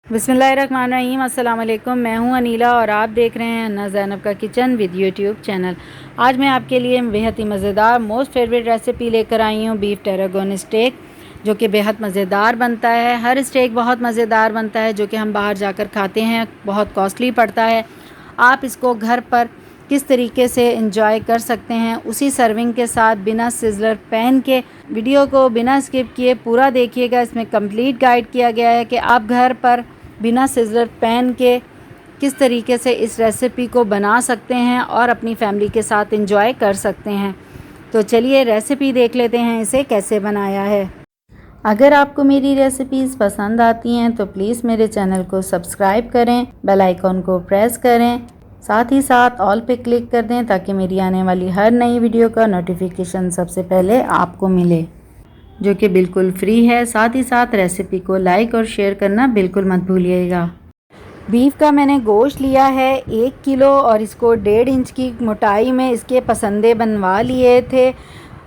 बिस्मिल्लाहिर्रहमानिर्रहीम। अस्सलाम वालेकुम। मैं हूं अनीला और आप देख रहे हैं अन्ना ज़ैनब का किचन विद यूट्यूब चैनल। आज मैं आपके लिए बेहद ही मज़ेदार मोस्ट फेवरेट रेसिपी लेकर आई हूं, बीफ टेरागोन स्टेक, जो कि बेहद मज़ेदार बनता है। हर स्टेक बहुत मज़ेदार बनता है जो कि हम बाहर जाकर खाते हैं, बहुत कॉस्टली पड़ता है। आप इसको घर पर किस तरीके से एंजॉय कर सकते हैं उसी सर्विंग के साथ बिना सिजलर पैन के। वीडियो को बिना स्किप किए पूरा देखिएगा। इसमें कंप्लीट गाइड किया गया है कि आप घर पर बिना सिजलर पैन के किस तरीके से इस रेसिपी को बना सकते हैं और अपनी फैमिली के साथ एंजॉय कर सकते हैं। तो चलिए रेसिपी देख लेते हैं इसे कैसे बनाया है। अगर आपको मेरी रेसिपीज़ पसंद आती हैं तो प्लीज़ मेरे चैनल को सब्सक्राइब करें, बेल आइकॉन को प्रेस करें, साथ ही साथ ऑल पे क्लिक कर दें ताकि मेरी आने वाली हर नई वीडियो का नोटिफिकेशन सबसे पहले आपको मिले, जो कि बिल्कुल फ्री है। साथ ही साथ रेसिपी को लाइक और शेयर करना बिल्कुल मत भूलिएगा। बीफ का मैंने गोश्त लिया है 1 किलो और इसको 1.5 इंच की मोटाई में इसके पसंदे बनवा लिए थे।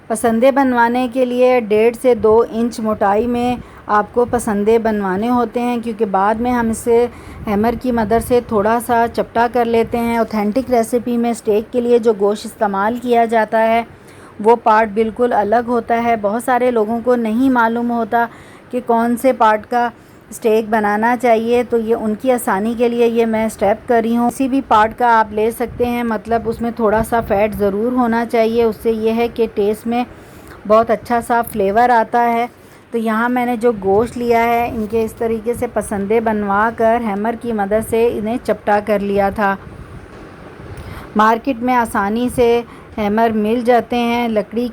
पसंदे बनवाने के लिए 1.5 से 2 इंच मोटाई में आपको पसंदे बनवाने होते हैं, क्योंकि बाद में हम इसे हैमर की मदद से थोड़ा सा चपटा कर लेते हैं। ऑथेंटिक रेसिपी में स्टेक के लिए जो गोश्त इस्तेमाल किया जाता है वो पार्ट बिल्कुल अलग होता है। बहुत सारे लोगों को नहीं मालूम होता कि कौन से पार्ट का स्टेक बनाना चाहिए, तो ये उनकी आसानी के लिए ये मैं स्टेप कर रही हूँ। किसी भी पार्ट का आप ले सकते हैं, मतलब उसमें थोड़ा सा फ़ैट ज़रूर होना चाहिए। उससे ये है कि टेस्ट में बहुत अच्छा सा फ्लेवर आता है। तो यहाँ मैंने जो गोश्त लिया है इनके इस तरीके से पसंदे बनवा कर हैमर की मदद से इन्हें चपटा कर लिया था। मार्केट में आसानी से हैमर मिल जाते हैं, लकड़ी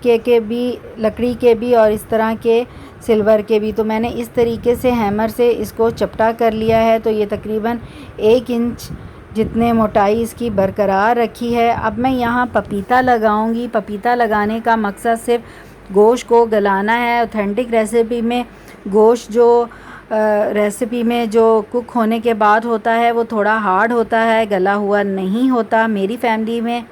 के भी और इस तरह के सिल्वर के भी। तो मैंने इस तरीके से हैमर से इसको चपटा कर लिया है। तो ये तकरीबन 1 इंच जितने मोटाई इसकी बरकरार रखी है। अब मैं यहाँ पपीता लगाऊंगी। पपीता लगाने का मकसद सिर्फ गोश्त को गलाना है। ऑथेंटिक रेसिपी में गोश्त रेसिपी में जो कुक होने के बाद होता है वो थोड़ा हार्ड होता है, गला हुआ नहीं होता। मेरी फैमिली में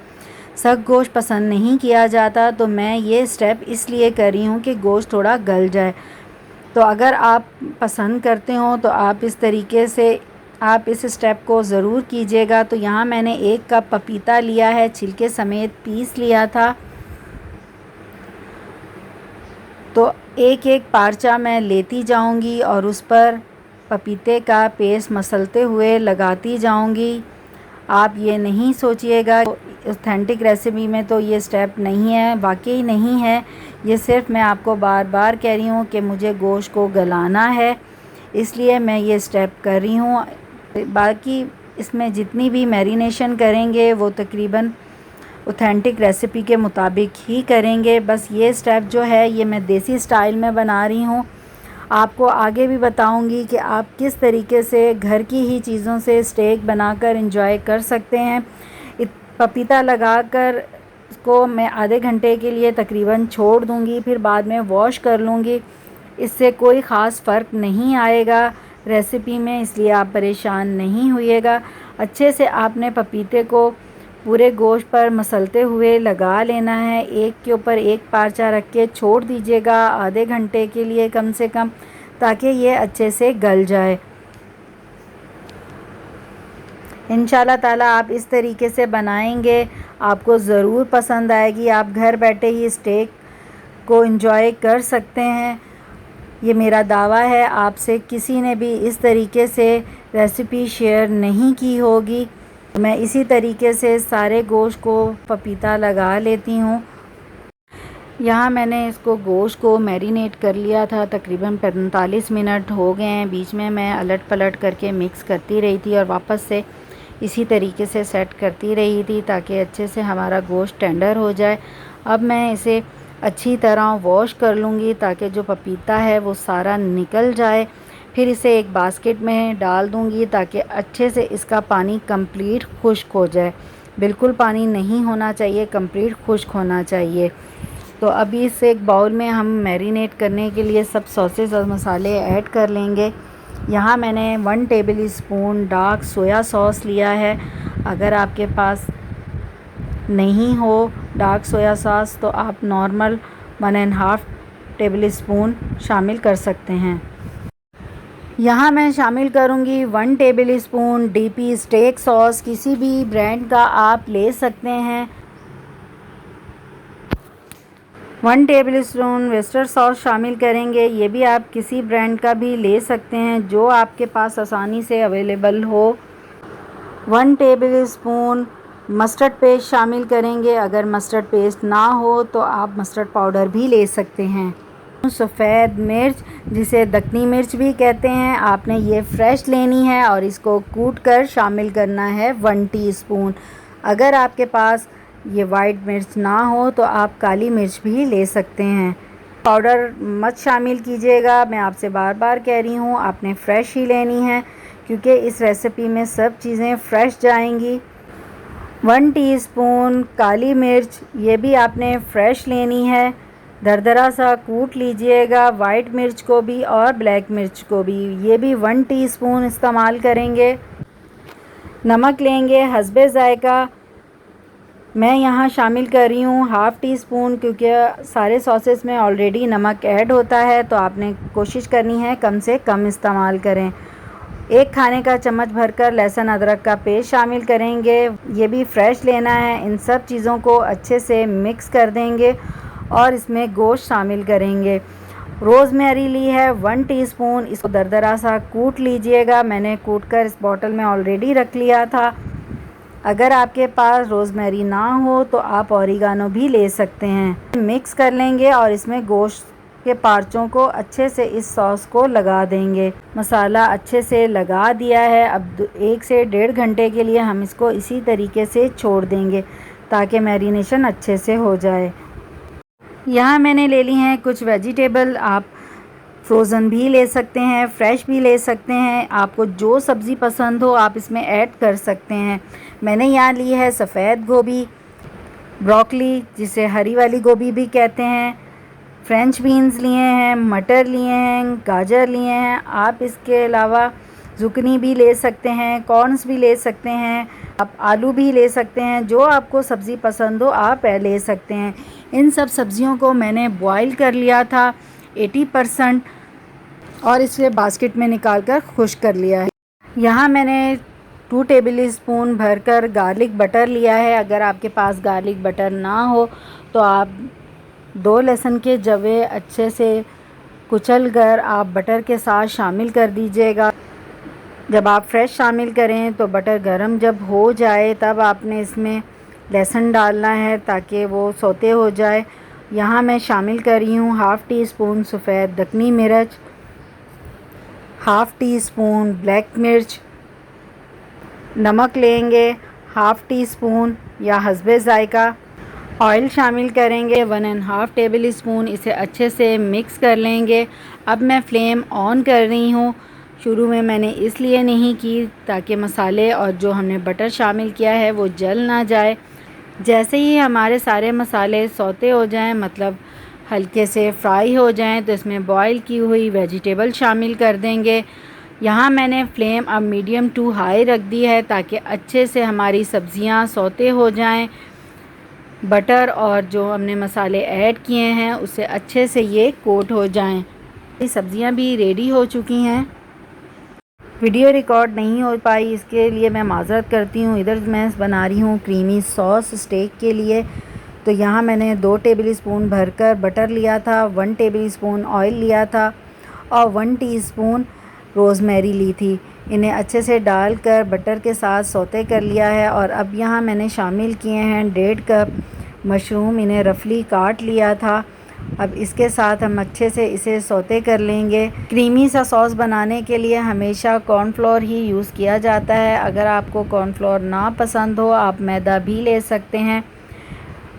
सख्त गोश्त पसंद नहीं किया जाता, तो मैं ये स्टेप इसलिए कर रही हूँ कि गोश्त थोड़ा गल जाए। तो अगर आप पसंद करते हो तो आप इस तरीके से आप इस स्टेप को ज़रूर कीजिएगा। तो यहाँ मैंने 1 कप पपीता लिया है, छिलके समेत पीस लिया था। तो एक एक पारचा मैं लेती जाऊंगी और उस पर पपीते का पेस्ट मसलते हुए लगाती जाऊंगी। आप ये नहीं सोचिएगा ऑथेंटिक रेसिपी में तो ये स्टेप नहीं है, वाकई नहीं है। ये सिर्फ मैं आपको बार बार कह रही हूँ कि मुझे गोश्त को गलाना है, इसलिए मैं ये स्टेप कर रही हूँ। बाकी इसमें जितनी भी मैरिनेशन करेंगे वो तकरीबन ऑथेंटिक रेसिपी के मुताबिक ही करेंगे। बस ये स्टेप जो है ये मैं देसी स्टाइल में बना रही हूँ। आपको आगे भी बताऊंगी कि आप किस तरीके से घर की ही चीज़ों से स्टेक बनाकर एंजॉय कर सकते हैं। पपीता लगाकर इसको मैं आधे घंटे के लिए तकरीबन छोड़ दूंगी, फिर बाद में वॉश कर लूँगी। इससे कोई ख़ास फ़र्क नहीं आएगा रेसिपी में, इसलिए आप परेशान नहीं होइएगा। अच्छे से आपने पपीते को पूरे गोश्त पर मसलते हुए लगा लेना है। एक के ऊपर एक पारचा रख के छोड़ दीजिएगा आधे घंटे के लिए कम से कम, ताकि ये अच्छे से गल जाए। इंशाल्लाह ताला आप इस तरीके से बनाएंगे, आपको ज़रूर पसंद आएगी। आप घर बैठे ही स्टेक को एंजॉय कर सकते हैं, ये मेरा दावा है। आपसे किसी ने भी इस तरीके से रेसिपी शेयर नहीं की होगी। मैं इसी तरीके से सारे गोश्त को पपीता लगा लेती हूँ। यहाँ मैंने इसको गोश्त को मैरिनेट कर लिया था, तकरीबन 45 मिनट हो गए हैं। बीच में मैं अलट पलट करके मिक्स करती रही थी और वापस से इसी तरीके से सेट करती रही थी ताकि अच्छे से हमारा गोश्त टेंडर हो जाए। अब मैं इसे अच्छी तरह वॉश कर लूँगी ताकि जो पपीता है वो सारा निकल जाए। फिर इसे एक बास्केट में डाल दूँगी ताकि अच्छे से इसका पानी कंप्लीट खुश्क हो जाए। बिल्कुल पानी नहीं होना चाहिए, कंप्लीट खुश्क होना चाहिए। तो अभी इसे एक बाउल में हम मैरिनेट करने के लिए सब सॉसेस और मसाले ऐड कर लेंगे। यहाँ मैंने 1 table spoon dark soya sauce लिया है। अगर आपके पास नहीं हो डार्क सोया सॉस तो आप नॉर्मल 1.5 टेबल स्पून शामिल कर सकते हैं। यहाँ मैं शामिल करूँगी 1 tablespoon DP steak sauce, किसी भी ब्रांड का आप ले सकते हैं। 1 टेबल स्पून वेस्टर सॉस शामिल करेंगे, ये भी आप किसी ब्रांड का भी ले सकते हैं जो आपके पास आसानी से अवेलेबल हो। 1 टेबल स्पून मस्टर्ड पेस्ट शामिल करेंगे, अगर मस्टर्ड पेस्ट ना हो तो आप मस्टर्ड पाउडर भी ले सकते हैं। सफ़ेद मिर्च, जिसे दक्कनी मिर्च भी कहते हैं, आपने ये फ्रेश लेनी है और इसको कूट कर शामिल करना है 1 टीस्पून। अगर आपके पास ये वाइट मिर्च ना हो तो आप काली मिर्च भी ले सकते हैं। पाउडर मत शामिल कीजिएगा, मैं आपसे बार बार कह रही हूँ, आपने फ़्रेश ही लेनी है क्योंकि इस रेसिपी में सब चीज़ें फ़्रेश जाएंगी। 1 टीस्पून काली मिर्च, ये भी आपने फ़्रेश लेनी है, दरदरा सा कूट लीजिएगा। वाइट मिर्च को भी और ब्लैक मिर्च को भी, ये भी 1 टीस्पून इस्तेमाल करेंगे। नमक लेंगे हस्बे ज़ायका, मैं यहाँ शामिल कर रही हूँ ½ टीस्पून, क्योंकि सारे सॉसेस में ऑलरेडी नमक ऐड होता है तो आपने कोशिश करनी है कम से कम इस्तेमाल करें। 1 खाने का चम्मच भरकर लहसुन अदरक का पेस्ट शामिल करेंगे, ये भी फ्रेश लेना है। इन सब चीज़ों को अच्छे से मिक्स कर देंगे और इसमें गोश्त शामिल करेंगे। रोज़मेरी ली है 1 टीस्पून, इसको दरदरा सा कूट लीजिएगा, मैंने कूट कर इस बॉटल में ऑलरेडी रख लिया था। अगर आपके पास रोज़मेरी ना हो तो आप ऑरिगानो भी ले सकते हैं। मिक्स कर लेंगे और इसमें गोश्त के पार्चों को अच्छे से इस सॉस को लगा देंगे। मसाला अच्छे से लगा दिया है, अब 1 से 1.5 घंटे के लिए हम इसको इसी तरीके से छोड़ देंगे ताकि मैरिनेशन अच्छे से हो जाए। यहाँ मैंने ले ली हैं कुछ वेजिटेबल, आप फ्रोज़न भी ले सकते हैं, फ्रेश भी ले सकते हैं, आपको जो सब्ज़ी पसंद हो आप इसमें ऐड कर सकते हैं। मैंने यहाँ ली है सफ़ेद गोभी, ब्रोकली जिसे हरी वाली गोभी भी कहते हैं, फ्रेंच बीन्स लिए हैं, मटर लिए हैं, गाजर लिए हैं, आप इसके अलावा ज़ुकनी भी ले सकते हैं, कॉर्न्स भी ले सकते हैं, आप आलू भी ले सकते हैं, जो आपको सब्ज़ी पसंद हो आप ले सकते हैं। इन सब सब्ज़ियों को मैंने बॉईल कर लिया था 80% और इसे बास्केट में निकाल कर खुश्क कर लिया है। यहाँ मैंने 2 टेबल स्पून भरकर गार्लिक बटर लिया है, अगर आपके पास गार्लिक बटर ना हो तो आप 2 लहसुन के जवे अच्छे से कुचल कर आप बटर के साथ शामिल कर दीजिएगा। जब आप फ्रेश शामिल करें तो बटर गरम जब हो जाए तब आपने इसमें लहसुन डालना है ताकि वो सौते हो जाए। यहाँ मैं शामिल कर रही हूँ ½ टीस्पून सफ़ेद दक्कनी मिर्च, ½ टीस्पून ब्लैक मिर्च, नमक लेंगे ½ टीस्पून या हस्बे ज़ायका, ऑयल शामिल करेंगे 1½ टेबल स्पून, इसे अच्छे से मिक्स कर लेंगे। अब मैं फ्लेम ऑन कर रही हूँ, शुरू में मैंने इसलिए नहीं की ताकि मसाले और जो हमने बटर शामिल किया है वो जल ना जाए। जैसे ही हमारे सारे मसाले सौते हो जाएं, मतलब हल्के से फ्राई हो जाएं, तो इसमें बॉईल की हुई वेजिटेबल शामिल कर देंगे। यहाँ मैंने फ्लेम अब मीडियम टू हाई रख दी है ताकि अच्छे से हमारी सब्ज़ियाँ सौते हो जाएं। बटर और जो हमने मसाले ऐड किए हैं उससे अच्छे से ये कोट हो जाएं। ये सब्ज़ियाँ भी रेडी हो चुकी हैं। वीडियो रिकॉर्ड नहीं हो पाई, इसके लिए मैं माज़रत करती हूँ। इधर मैं बना रही हूँ क्रीमी सॉस स्टेक के लिए, तो यहाँ मैंने 2 टेबल स्पून भरकर बटर लिया था, 1 टेबल स्पून ऑयल लिया था और 1 टीस्पून रोज़मेरी ली थी। इन्हें अच्छे से डालकर बटर के साथ सौते कर लिया है। और अब यहाँ मैंने शामिल किए हैं 1.5 कप मशरूम, इन्हें रफली काट लिया था। अब इसके साथ हम अच्छे से इसे सौते कर लेंगे। क्रीमी सा सॉस बनाने के लिए हमेशा कॉर्नफ्लोर ही यूज़ किया जाता है, अगर आपको कॉर्नफ्लोर ना पसंद हो आप मैदा भी ले सकते हैं।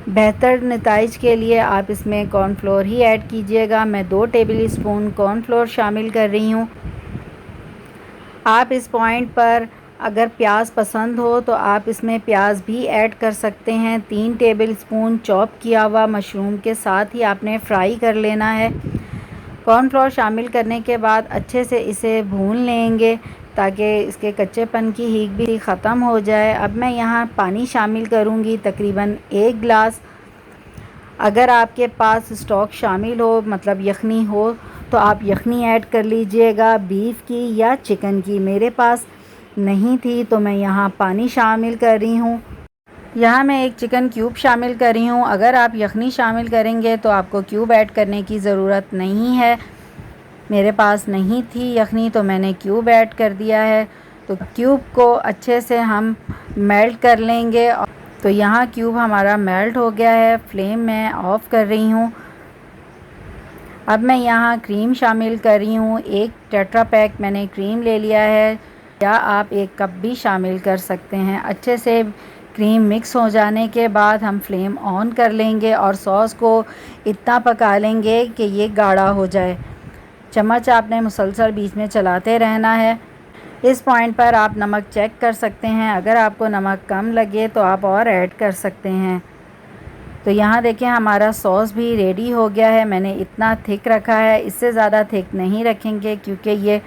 बेहतर नताइज के लिए आप इसमें कॉर्नफ्लोर ही ऐड कीजिएगा। मैं 2 टेबल स्पून कॉर्नफ्लोर शामिल कर रही हूँ। आप इस पॉइंट पर अगर प्याज पसंद हो तो आप इसमें प्याज भी ऐड कर सकते हैं। 3 टेबल स्पून चॉप किया हुआ मशरूम के साथ ही आपने फ्राई कर लेना है। कॉर्नफ्लोर शामिल करने के बाद अच्छे से इसे भून लेंगे ताकि इसके कच्चेपन की हीक भी ख़त्म हो जाए। अब मैं यहाँ पानी शामिल करूँगी, तकरीबन 1 गिलास। अगर आपके पास स्टॉक शामिल हो, मतलब यखनी हो, तो आप यखनी ऐड कर लीजिएगा बीफ की या चिकन की। मेरे पास नहीं थी तो मैं यहाँ पानी शामिल कर रही हूँ। यहाँ मैं एक चिकन क्यूब शामिल कर रही हूँ। अगर आप यखनी शामिल करेंगे तो आपको क्यूब ऐड करने की ज़रूरत नहीं है। मेरे पास नहीं थी यखनी तो मैंने क्यूब ऐड कर दिया है। तो क्यूब को अच्छे से हम मेल्ट कर लेंगे। तो यहाँ क्यूब हमारा मेल्ट हो गया है। फ्लेम मैं ऑफ़ कर रही हूँ। अब मैं यहाँ क्रीम शामिल कर रही हूँ। एक टेट्रा पैक मैंने क्रीम ले लिया है, या आप 1 कप भी शामिल कर सकते हैं। अच्छे से क्रीम मिक्स हो जाने के बाद हम फ्लेम ऑन कर लेंगे और सॉस को इतना पका लेंगे कि ये गाढ़ा हो जाए। चम्मच आपने मुसलसल बीच में चलाते रहना है। इस पॉइंट पर आप नमक चेक कर सकते हैं। अगर आपको नमक कम लगे तो आप और ऐड कर सकते हैं। तो यहाँ देखें हमारा सॉस भी रेडी हो गया है। मैंने इतना थिक रखा है, इससे ज़्यादा थिक नहीं रखेंगे क्योंकि ये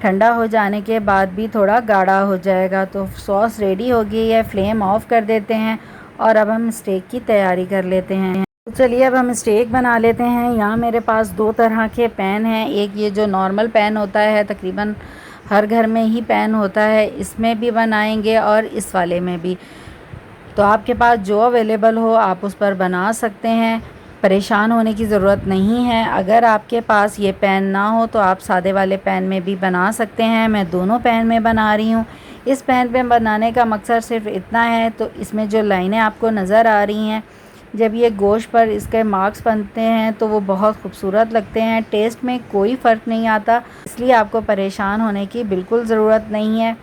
ठंडा हो जाने के बाद भी थोड़ा गाढ़ा हो जाएगा। तो सॉस रेडी हो गई है। फ्लेम ऑफ़ कर देते हैं और अब हम स्टेक की तैयारी कर लेते हैं। तो चलिए अब हम स्टेक बना लेते हैं। यहाँ मेरे पास 2 तरह के पैन हैं। एक ये जो नॉर्मल पैन होता है, तकरीबन हर घर में ही पैन होता है, इसमें भी बनाएंगे और इस वाले में भी। तो आपके पास जो अवेलेबल हो आप उस पर बना सकते हैं। परेशान होने की ज़रूरत नहीं है। अगर आपके पास ये पैन ना हो तो आप सादे वाले पैन में भी बना सकते हैं। मैं दोनों पैन में बना रही हूँ। इस पैन पे बनाने का मकसद सिर्फ इतना है, तो इसमें जो लाइनें आपको नज़र आ रही हैं, जब ये गोश्त पर इसके मार्क्स बनते हैं तो वो बहुत खूबसूरत लगते हैं। टेस्ट में कोई फ़र्क नहीं आता, इसलिए आपको परेशान होने की बिल्कुल ज़रूरत नहीं है।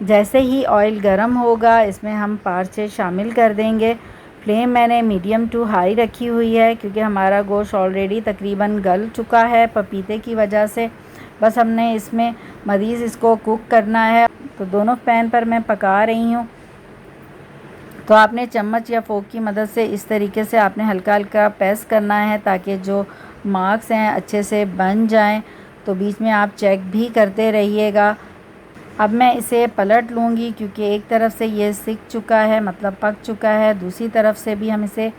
जैसे ही ऑयल गर्म होगा इसमें हम पार्चे शामिल कर देंगे। फ्लेम मैंने मीडियम टू हाई रखी हुई है क्योंकि हमारा गोश्त ऑलरेडी तकरीबन गल चुका है पपीते की वजह से। बस हमने इसमें मज़ीद इसको कुक करना है। तो दोनों पैन पर मैं पका रही हूँ। तो आपने चम्मच या फोक की मदद से इस तरीके से आपने हल्का हल्का प्रेस करना है ताकि जो मार्क्स हैं अच्छे से बन जाएं। तो बीच में आप चेक भी करते रहिएगा। अब मैं इसे पलट लूँगी क्योंकि एक तरफ से ये सिक चुका है, मतलब पक चुका है। दूसरी तरफ से भी हम इसे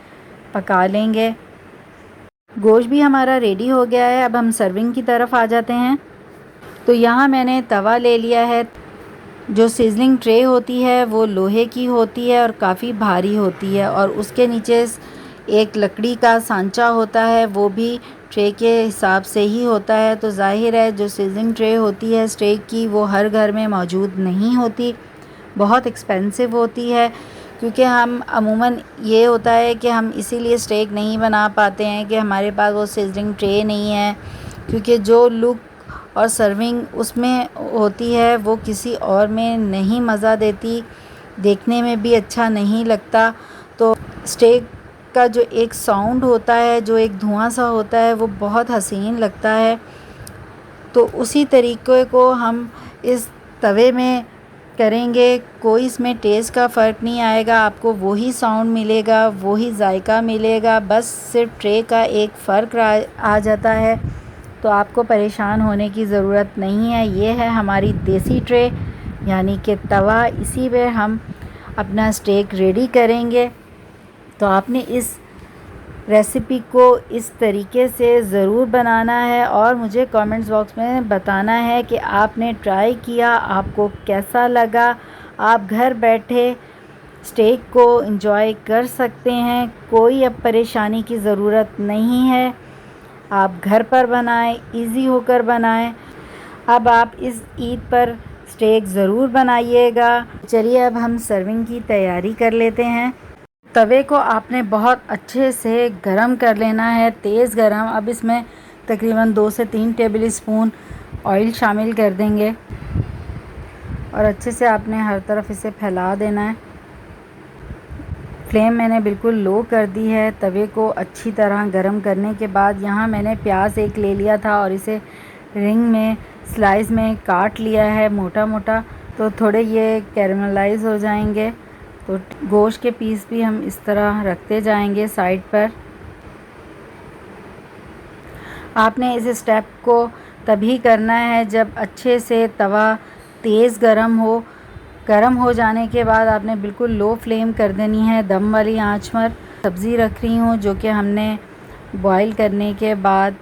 पका लेंगे। गोश्त भी हमारा रेडी हो गया है। अब हम सर्विंग की तरफ आ जाते हैं। तो यहाँ मैंने तवा ले लिया है। जो सीजनिंग ट्रे होती है वो लोहे की होती है और काफ़ी भारी होती है, और उसके नीचे एक लकड़ी का सांचा होता है, वो भी ट्रे के हिसाब से ही होता है। तो ज़ाहिर है जो सीजनिंग ट्रे होती है स्टेक की, वो हर घर में मौजूद नहीं होती, बहुत एक्सपेंसिव होती है। क्योंकि हम अमूमन ये होता है कि हम इसीलिए स्टेक नहीं बना पाते हैं कि हमारे पास वो सीजनिंग ट्रे नहीं है, क्योंकि जो लुक और सर्विंग उसमें होती है वो किसी और में नहीं मज़ा देती, देखने में भी अच्छा नहीं लगता। तो स्टेक का जो एक साउंड होता है, जो एक धुआं सा होता है, वो बहुत हसीन लगता है। तो उसी तरीक़े को हम इस तवे में करेंगे। कोई इसमें टेस्ट का फ़र्क नहीं आएगा, आपको वही साउंड मिलेगा, वही जायका मिलेगा। बस सिर्फ ट्रे का एक फ़र्क आ जाता है। तो आपको परेशान होने की ज़रूरत नहीं है। ये है हमारी देसी ट्रे, यानी कि तवा। इसी पे हम अपना स्टेक रेडी करेंगे। तो आपने इस रेसिपी को इस तरीके से ज़रूर बनाना है और मुझे कमेंट्स बॉक्स में बताना है कि आपने ट्राई किया, आपको कैसा लगा। आप घर बैठे स्टेक को एंजॉय कर सकते हैं, कोई अब परेशानी की ज़रूरत नहीं है। आप घर पर बनाएं, इजी होकर बनाएं। अब आप इस ईद पर स्टेक ज़रूर बनाइएगा। चलिए अब हम सर्विंग की तैयारी कर लेते हैं। तवे को आपने बहुत अच्छे से गरम कर लेना है, तेज़ गरम। अब इसमें तकरीबन 2 से 3 टेबल स्पून ऑयल शामिल कर देंगे और अच्छे से आपने हर तरफ इसे फैला देना है। फ्लेम मैंने बिल्कुल लो कर दी है। तवे को अच्छी तरह गरम करने के बाद यहाँ मैंने प्याज एक ले लिया था और इसे रिंग में स्लाइस में काट लिया है मोटा मोटा, तो थोड़े ये कैरमलाइज हो जाएंगे। तो गोश्त के पीस भी हम इस तरह रखते जाएंगे साइड पर। आपने इस स्टेप को तभी करना है जब अच्छे से तवा तेज़ गरम हो। गरम हो जाने के बाद आपने बिल्कुल लो फ्लेम कर देनी है, दम वाली आंच पर। सब्ज़ी रख रही हूँ जो कि हमने बॉईल करने के बाद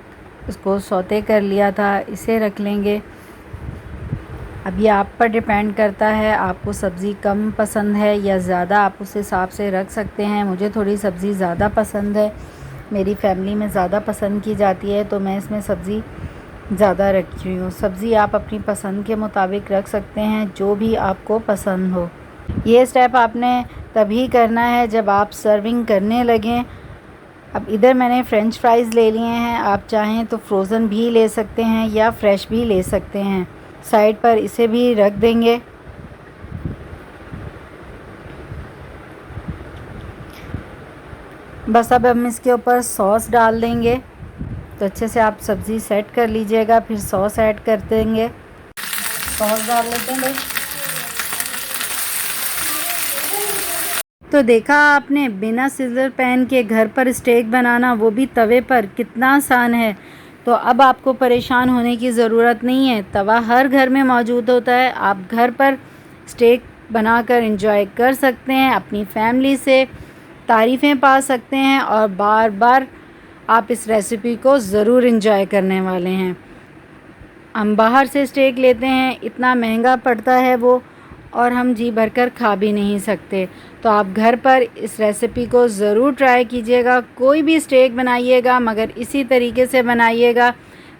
इसको सौते कर लिया था, इसे रख लेंगे। अब ये आप पर डिपेंड करता है, आपको सब्ज़ी कम पसंद है या ज़्यादा, आप उस हिसाब से रख सकते हैं। मुझे थोड़ी सब्ज़ी ज़्यादा पसंद है, मेरी फैमिली में ज़्यादा पसंद की जाती है, तो मैं इसमें सब्ज़ी ज़्यादा रख रही हूँ। सब्ज़ी आप अपनी पसंद के मुताबिक रख सकते हैं, जो भी आपको पसंद हो। ये स्टेप आपने तभी करना है जब आप सर्विंग करने लगें। अब इधर मैंने फ़्रेंच फ्राइज़ ले लिए हैं, आप चाहें तो फ्रोज़न भी ले सकते हैं या फ्रेश भी ले सकते हैं। साइड पर इसे भी रख देंगे। बस अब हम इसके ऊपर सॉस डाल देंगे, तो अच्छे से आप सब्ज़ी सेट कर लीजिएगा, फिर सॉस ऐड कर देंगे। सॉस डाल लेते हैं भाई। तो देखा आपने, बिना सिज़र पैन के घर पर स्टेक बनाना, वो भी तवे पर, कितना आसान है। तो अब आपको परेशान होने की ज़रूरत नहीं है, तवा हर घर में मौजूद होता है। आप घर पर स्टेक बनाकर एंजॉय कर सकते हैं, अपनी फैमिली से तारीफ़ें पा सकते हैं और बार बार आप इस रेसिपी को ज़रूर एंजॉय करने वाले हैं। हम बाहर से स्टेक लेते हैं, इतना महंगा पड़ता है वो, और हम जी भरकर खा भी नहीं सकते। तो आप घर पर इस रेसिपी को ज़रूर ट्राई कीजिएगा। कोई भी स्टेक बनाइएगा मगर इसी तरीके से बनाइएगा,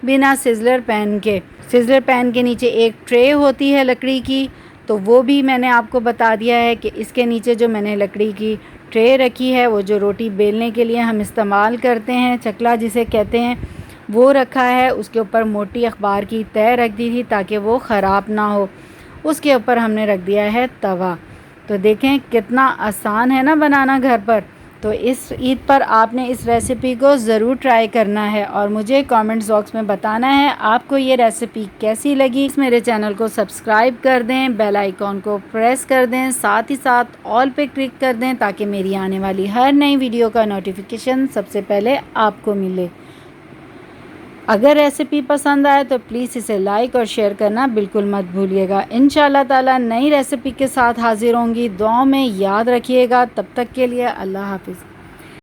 बिना सिज़लर पैन के। सिज़लर पैन के नीचे एक ट्रे होती है लकड़ी की, तो वो भी मैंने आपको बता दिया है कि इसके नीचे जो मैंने लकड़ी की ट्रे रखी है, वो जो रोटी बेलने के लिए हम इस्तेमाल करते हैं, चकला जिसे कहते हैं, वो रखा है। उसके ऊपर मोटी अखबार की तय रख दी थी ताकि वो ख़राब ना हो। उसके ऊपर हमने रख दिया है तवा। तो देखें कितना आसान है ना बनाना घर पर। तो इस ईद पर आपने इस रेसिपी को ज़रूर ट्राई करना है और मुझे कमेंट्स बॉक्स में बताना है आपको ये रेसिपी कैसी लगी। मेरे चैनल को सब्सक्राइब कर दें, बेल आइकॉन को प्रेस कर दें, साथ ही साथ ऑल पे क्लिक कर दें ताकि मेरी आने वाली हर नई वीडियो का नोटिफिकेशन सबसे पहले आपको मिले। अगर रेसिपी पसंद आए तो प्लीज़ इसे लाइक और शेयर करना बिल्कुल मत भूलिएगा। इंशाअल्लाह ताला नई रेसिपी के साथ हाज़िर होंगी। दुआओं में याद रखिएगा। तब तक के लिए अल्लाह हाफ़िज़।